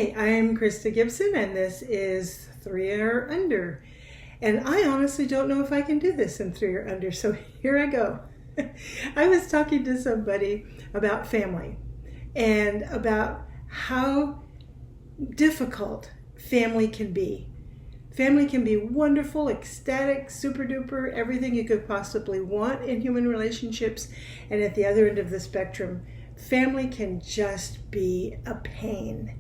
Hi, I'm Krista Gibson, and this is Three or Under. And I honestly don't know if I can do this in three or under, so here I go. I was talking to somebody about family and about how difficult family can be. Family can be wonderful, ecstatic, super duper, everything you could possibly want in human relationships. And at the other end of the spectrum, family can just be a pain.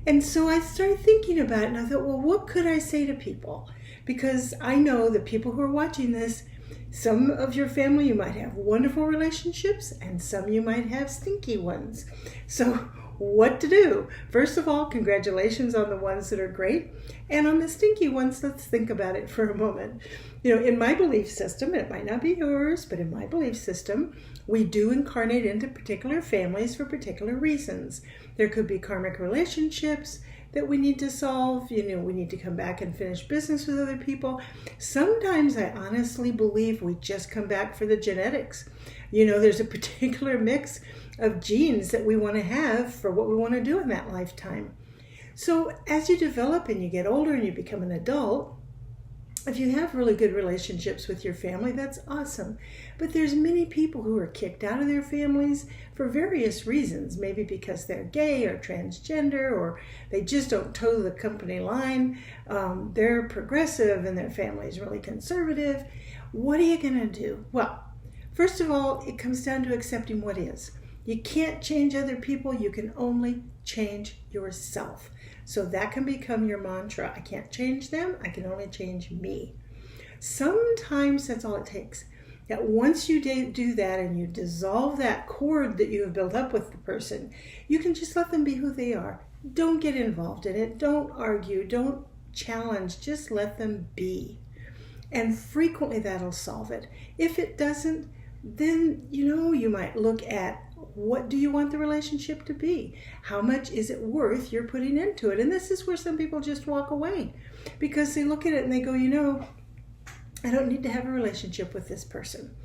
And so I started thinking about it, and I thought, well, what could I say to people? Because I know that people who are watching this, some of your family, you might have wonderful relationships, and some you might have stinky ones. So what to do? First of all, congratulations on the ones that are great. And on the stinky ones, let's think about it for a moment. You know, in my belief system, it might not be yours, but in my belief system, we do incarnate into particular families for particular reasons. There could be karmic relationships that we need to solve. You know, we need to come back and finish business with other people. Sometimes I honestly believe we just come back for the genetics. You know, there's a particular mix of genes that we want to have for what we want to do in that lifetime. So as you develop and you get older and you become an adult, if you have really good relationships with your family, that's awesome. But there's many people who are kicked out of their families for various reasons, maybe because they're gay or transgender, or they just don't toe the company line. They're progressive and their family is really conservative. What are you going to do? Well, first of all, it comes down to accepting what is. You can't change other people. You can only change yourself. So that can become your mantra. I can't change them. I can only change me. Sometimes that's all it takes. That once you do that and you dissolve that cord that you have built up with the person, you can just let them be who they are. Don't get involved in it. Don't argue. Don't challenge. Just let them be. And frequently that'll solve it. If it doesn't, then, you might look at, what do you want the relationship to be? How much is it worth you're putting into it? And this is where some people just walk away because they look at it and they go, I don't need to have a relationship with this person.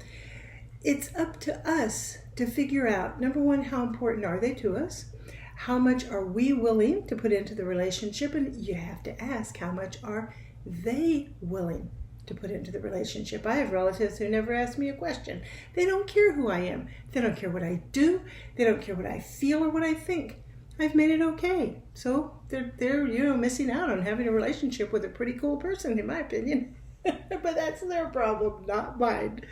It's up to us to figure out, number one, how important are they to us? How much are we willing to put into the relationship? And you have to ask, how much are they willing to put into the relationship? I have relatives who never ask me a question. They don't care who I am. They don't care what I do. They don't care what I feel or what I think. I've made it okay. So they're missing out on having a relationship with a pretty cool person, in my opinion. But that's their problem, not mine.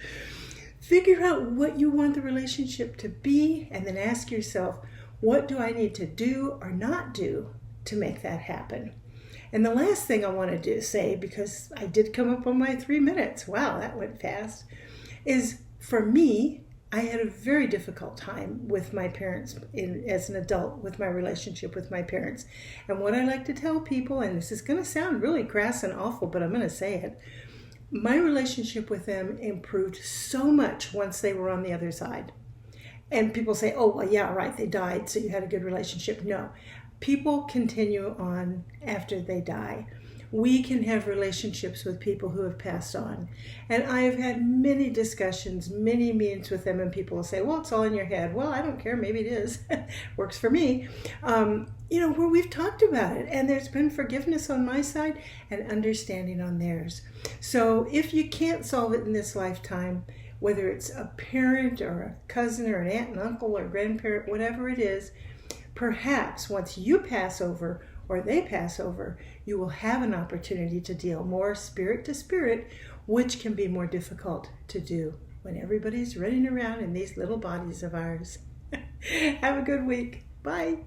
Figure out what you want the relationship to be, and then ask yourself, what do I need to do or not do to make that happen? And the last thing I want to say, because I did come up on my 3 minutes, wow, that went fast, is for me, I had a very difficult time with my parents as an adult, with my relationship with my parents. And what I like to tell people, and this is going to sound really crass and awful, but I'm going to say it, my relationship with them improved so much once they were on the other side. And people say, oh, well, yeah, right, they died, so you had a good relationship. No. People continue on after they die. We can have relationships with people who have passed on. And I have had many discussions, many meetings with them, and people will say, well, it's all in your head. Well, I don't care. Maybe it is. Works for me. Where we've talked about it. And there's been forgiveness on my side and understanding on theirs. So if you can't solve it in this lifetime, whether it's a parent or a cousin or an aunt and uncle or grandparent, whatever it is, perhaps once you pass over or they pass over, you will have an opportunity to deal more spirit to spirit, which can be more difficult to do when everybody's running around in these little bodies of ours. Have a good week. Bye.